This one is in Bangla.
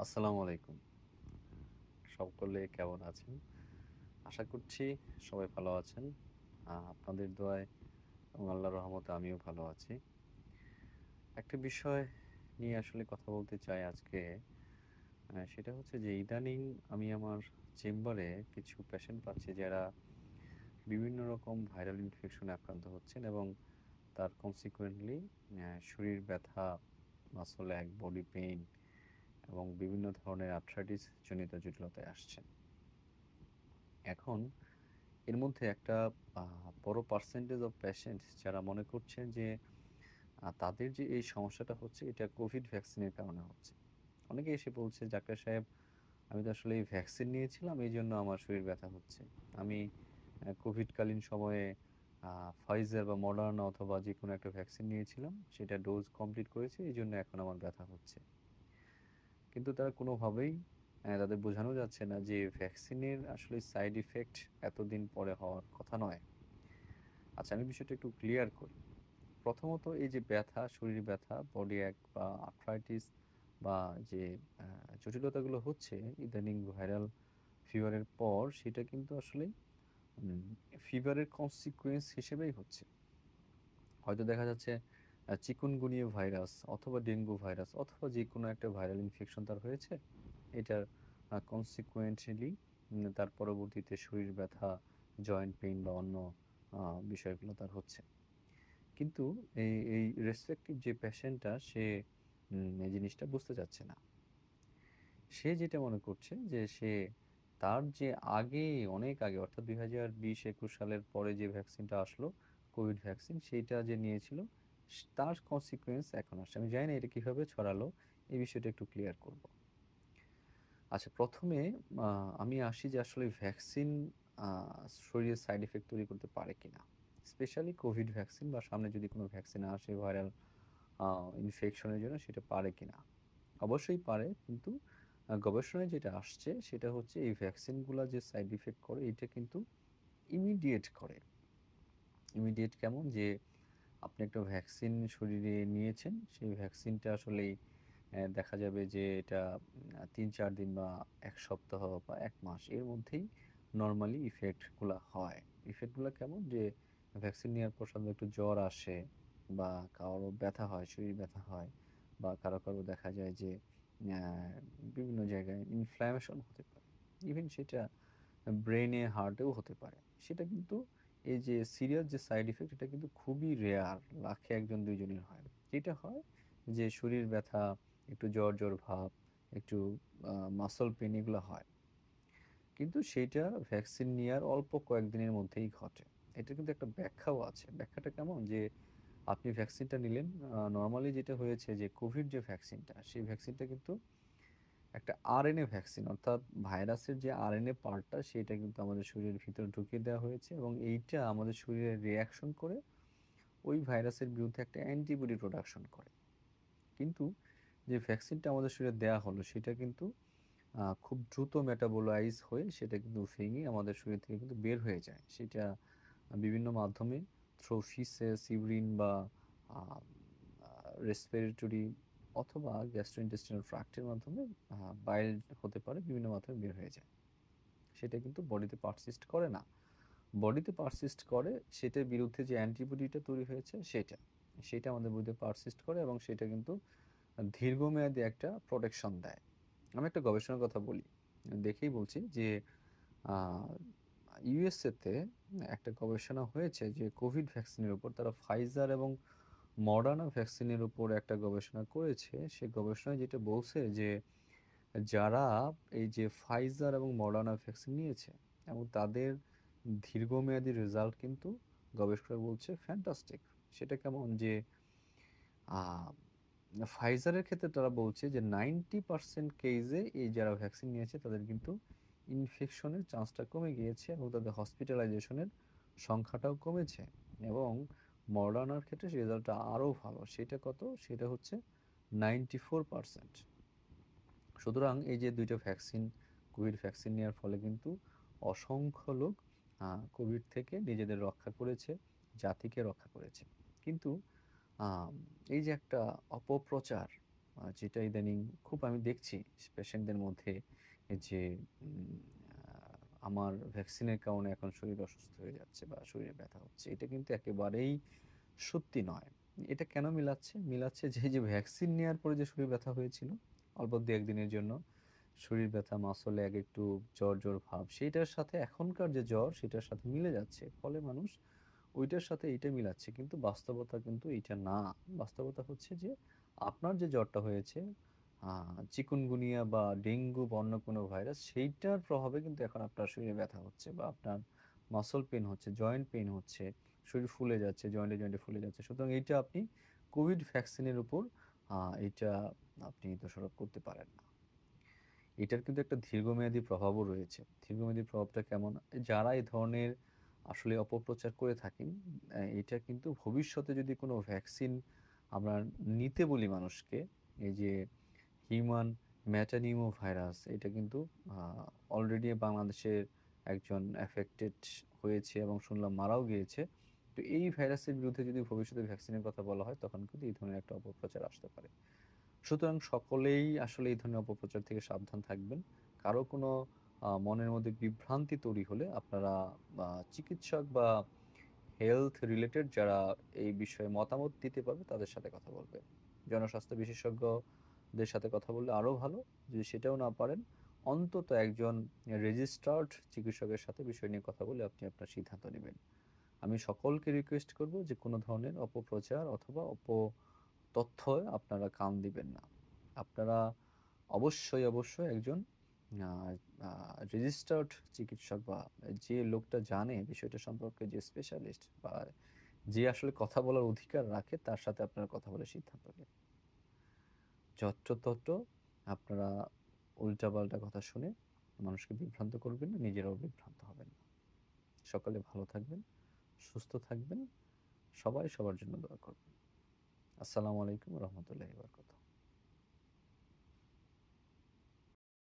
আসসালামু আলাইকুম। সকলে কেমন আছেন? আশা করছি সবাই ভালো আছেন। আপনাদের দোয়ায় এবং আল্লাহর রহমতে আমিও ভালো আছি। একটা বিষয় নিয়ে আসলে কথা বলতে চাই আজকে। সেটা হচ্ছে যে ইদানিং আমি আমার চেম্বারে কিছু পেশেন্ট পাচ্ছি যারা বিভিন্ন রকম ভাইরাল ইনফেকশনে আক্রান্ত হচ্ছেন এবং তার কনসিকুয়েন্টলি শরীর ব্যথা, মাসল এক, বডি পেইন এবং বিভিন্ন ধরনের আর্থ্রাইটিস জনিত জটিলতায় আসছেন। এখন এর মধ্যে একটা বড় পার্সেন্টেজ অফ পেশেন্ট যারা মনে করছেন যে তাদের যে এই সমস্যাটা হচ্ছে এটা কোভিড ভ্যাকসিনের কারণে হচ্ছে। অনেকে এসে বলছে, "ডাক্তার সাহেব, আমি তো আসলে এই ভ্যাকসিন নিয়েছিলাম, এইজন্য আমার শরীর ব্যথা হচ্ছে। আমি কোভিডকালীন সময়ে ফাইজার বা মডার্না অথবা যেকোনো একটা ভ্যাকসিন নিয়েছিলাম। সেটা ডোজ কমপ্লিট করেছি। এইজন্য এখন আমার ব্যথা হচ্ছে।" কিন্তু তারা কোনোভাবেই তাদের বোঝানো যাচ্ছে না যে ভ্যাকসিনের আসলে সাইড ইফেক্ট এতদিন পরে হওয়ার কথা নয়। আচ্ছা, আমি বিষয়টা একটু ক্লিয়ার করি। প্রথমত এই যে ব্যথা, শরীর ব্যথা, বডি এক বা আর্থ্রাইটিস বা যে আ জটিলতাগুলো হচ্ছে ইদানিং ভাইরাল ফিভারের পর, সেটা কিন্তু আসলে উম ফিভারের কনসিকুয়েন্স হিসেবেই হচ্ছে। হয়তো দেখা যাচ্ছে চিকুনগুনিয়া ভাইরাস অথবা ডেঙ্গু ভাইরাস অথবা যেকোনো একটা ভাইরাল ইনফেকশন তার হয়েছে। এটার consequently তার পরবর্তীতে শরীর ব্যথা, জয়েন্ট পেইন বা অন্য আ বিষয়গুলো তার হচ্ছে। কিন্তু এই রেসপেক্টিভ যে পেশেন্টটা সে এই জিনিসটা বুঝতে চাচ্ছে না। সে যেটা মনে করছে যে তার যে আগে, অনেক আগে অর্থাৎ ২০২০-২১ সালের পরে যে ভ্যাকসিনটা আসলো, কোভিড ভ্যাকসিন সেইটা যে নিয়েছিল তার consequence এখন আসছে। আমি জানি না এটা কিভাবে ছড়ালো, এই বিষয়টা একটু ক্লিয়ার করব। আচ্ছা, ১ম এ আ আমি আসি যে আসলে ভ্যাকসিন আ শরীরে সাইড ইফেক্ট তৈরি করতে পারে কিনা? স্পেশালি কোভিড ভ্যাকসিন বা সামনে যদি কোনো ভ্যাকসিন আসে ভাইরাল আ ইনফেকশন এর জন্য, সেটা পারে কিনা? অবশ্যই পারে, কিন্তু গবেষণায় যেটা আসছে সেটা হচ্ছে এই ভ্যাকসিনগুলা যে সাইড ইফেক্ট করে এটা কিন্তু ইমিডিয়েট করে। ইমিডিয়েট কেমন? যে আপনি একটা ভ্যাকসিন শরীরে নিয়েছেন, সেই ভ্যাকসিনটা আসলেই দেখা যাবে যে এটা ৩-৪ দিন বা ১ সপ্তাহ বা ১ মাস এর মধ্যেই নরমালি ইফেক্ট গুলা হয়। ইফেক্ট গুলা কেমন? যে ভ্যাকসিন নেওয়ার পর সাধারণত একটু জ্বর আসে বা কারো ব্যথা হয়, শরীর ব্যথা হয় বা কারো দেখা যায় যে অ্যা বিভিন্ন জায়গায় ইনফ্ল্যামেশন হতে পারে। ইভেন সেটা ব্রেইনে, হার্টেও হতে পারে। সেটা কিন্তু এই যে সিরিয়াস যে সাইড ইফেক্ট এটা কিন্তু খুবই রেয়ার। লাখে ১ জন ২ জনের হয়। যেটা হয় যে শরীর ব্যথা, একটু জ্বর ভাব, একটু মাসল পেইন এগুলা হয়। কিন্তু সেইটা ভ্যাকসিন নেয়ার অল্প কয়েকদিনের মধ্যেই ঘটে। এটার কিন্তু একটা ব্যাখ্যাও আছে। ব্যাখ্যাটা কেমন? যে আপনি ভ্যাকসিনটা নিলেন, নরমালি যেটা হয়েছে যে কোভিড যে ভ্যাকসিনটা, সেই ভ্যাকসিনটা কিন্তু একটা আরএনএ ভ্যাকসিন, অর্থাৎ ভাইরাসের যে আরএনএ পার্টটা সেটা কিন্তু আমাদের শরীরের ভিতরে ঢুকিয়ে দেওয়া হয়েছে এবং এইটা আমাদের শরীরে রিঅ্যাকশন করে ওই ভাইরাসের বিরুদ্ধে একটা অ্যান্টিবডি প্রোডাকশন করে। কিন্তু যে ভ্যাকসিনটা আমাদের শরীরে দেয়া হলো সেটা কিন্তু খুব দ্রুত মেটাবোলাইজ হয়ে সেটা কিন্তু ভেঙে আমাদের শরীর থেকে কিন্তু বের হয়ে যায়। সেটা বিভিন্ন মাধ্যমে থ্রু ফিসেস, ইউরিন বা আ আ রেসপিরেটরি অথবা গ্যাস্ট্রোইন্টেস্টিনাল ট্র্যাক্ট এর মাধ্যমে আ বাইল হতে পারে, বিভিন্ন মাধ্যমে বের হয়ে যায়। সেটা কিন্তু বডিতে পারসিস্ট করে না। বডিতে পারসিস্ট করে সেটার বিরুদ্ধে যে অ্যান্টিবডিটা তৈরি হয়েছে সেটা। সেটা আমাদের বডিতে পারসিস্ট করে এবং সেটা কিন্তু দীর্ঘমেয়াদী একটা প্রোটেকশন দেয়। আমি একটা গবেষণার কথা বলি। দেখেই বলছি যে আ ইউএসএ তে একটা গবেষণা হয়েছে যে কোভিড ভ্যাকসিনের উপর তারা ফাইজার এবং মডার্না ভ্যাকসিনের উপর একটা গবেষণা করেছে। সে গবেষণায় যেটা বলছে যে যারা এই যে ফাইজার এবং মডার্না ভ্যাকসিন নিয়েছে এবং তাদের দীর্ঘমেয়াদী রেজাল্ট কিন্তু গবেষকরা বলছে ফ্যান্টাস্টিক। সেটা কেমন? যে আ ফাইজারের ক্ষেত্রে তারা বলছে যে 90% কেইসে এই যারা ভ্যাকসিন নিয়েছে তাদের কিন্তু ইনফেকশনের চান্সটা কমে গিয়েছে এবং তাদের হসপিটালাইজেশনের সংখ্যাটাও কমেছে এবং মডার্নার ক্ষেত্রে রেজাল্টটা আরও ভালো। সেটা কত? সেটা হচ্ছে 94%। সুতরাং এই যে ২ টা ভ্যাকসিন, কোভিড ভ্যাকসিন নেওয়ার ফলে কিন্তু অসংখ্য লোক কোভিড থেকে নিজেদের রক্ষা করেছে, জাতিকে রক্ষা করেছে। কিন্তু আম এই যে একটা অপপ্রচার, যেটা ইদানিং খুব আমি দেখছি পেশেন্টদের মধ্যে যে উম আমার ভ্যাকসিনের কারণে এখন শরীর অসুস্থ হয়ে যাচ্ছে বা শরীরে ব্যথা হচ্ছে। এটা কিন্তু একেবারেই সত্যি নয়। এটা কেন মিলাচ্ছে? মিলাচ্ছে যে ভ্যাকসিন নেয়ার পরে যে শরীর ব্যথা হয়েছিল অল্প ২-১ দিনের জন্য শরীর ব্যথা, মাসলে একটু জ্বর ভাব সেইটার সাথে এখনকার যে জ্বর সেটার সাথে মিলে যাচ্ছে। ফলে মানুষ ওইটার সাথে এইটা মিলাচ্ছে। কিন্তু বাস্তবতা কিন্তু এইটা না। বাস্তবতা হচ্ছে যে আপনার যে জ্বরটা হয়েছে চিকুনগুনিয়া বা ডেঙ্গু বা অন্য কোনো ভাইরাস সেইটার প্রভাবে কিন্তু এখন আপনার শরীরে ব্যথা হচ্ছে বা আপনার মাসল পেইন হচ্ছে, জয়েন্ট পেইন হচ্ছে, শরীর ফুলে যাচ্ছে, জয়েন্টে ফুলে যাচ্ছে। সুতরাং এইটা আপনি কোভিড ভ্যাকসিনের উপর এইটা আপনি দোষারোপ করতে পারেন না। এটার কিন্তু একটা দীর্ঘমেয়াদী প্রভাবও রয়েছে। দীর্ঘমেয়াদী প্রভাবটা কেমন? যারা এই ধরনের আসলে অপপ্রচার করে থাকেন, এটা কিন্তু ভবিষ্যতে যদি কোনো ভ্যাকসিন আমরা নিতে বলি মানুষকে, এই যে হিউম্যান মেটানিউমো ভাইরাস এটা কিন্তু আ অলরেডি বাংলাদেশের একজন অ্যাফেক্টেড হয়েছে এবং শুনলাম মারাও গিয়েছে। তো এই ভাইরাসের বিরুদ্ধে যদি ভবিষ্যতে ভ্যাকসিনের কথা বলা হয়, তখন কিন্তু এই ধরনের একটা অপপ্রচার আসতে পারে। সুতরাং সকলেই আসলে এই ধরনের অপপ্রচার থেকে সাবধান থাকবেন। কারো কোনো মনের মধ্যে বিভ্রান্তি তৈরি হলে আপনারা চিকিৎসক বা হেলথ রিলেটেড যারা এই বিষয়ে মতামত দিতে পারবে তাদের সাথে কথা বলবেন। জনস্বাস্থ্য বিশেষজ্ঞদের সাথে কথা বললে আরো ভালো। যদি সেটাও না পারেন, অন্তত একজন রেজিস্টার্ড চিকিৎসকের সাথে বিষয় নিয়ে কথা বলে আপনি আপনার সিদ্ধান্ত নিবেন। আমি সকলকে রিকোয়েস্ট করব যে কোনো ধরনের অপপ্রচার অথবা তথ্য আপনারা কান দিবেন না। আপনারা অবশ্যই একজন আ আ রেজিস্টার্ড চিকিৎসক বা যে লোকটা জানে বিষয়টা সম্পর্কে, যে স্পেশালিস্ট বা যে আসলে কথা বলার অধিকার রাখে তার সাথে আপনারা কথা বলে সিদ্ধান্ত নিন। যত্রতত্র আপনারা উল্টাপাল্টা কথা শুনে মানুষকে বিভ্রান্ত করবেন না, নিজেরাও বিভ্রান্ত হবেন না। সকলে ভালো থাকবেন, সুস্থ থাকবেন। সবাই সবার জন্য দোয়া করবেন। আসসালামু আলাইকুম ওয়া রাহমাতুল্লাহি ওয়া বারাকাতুহু।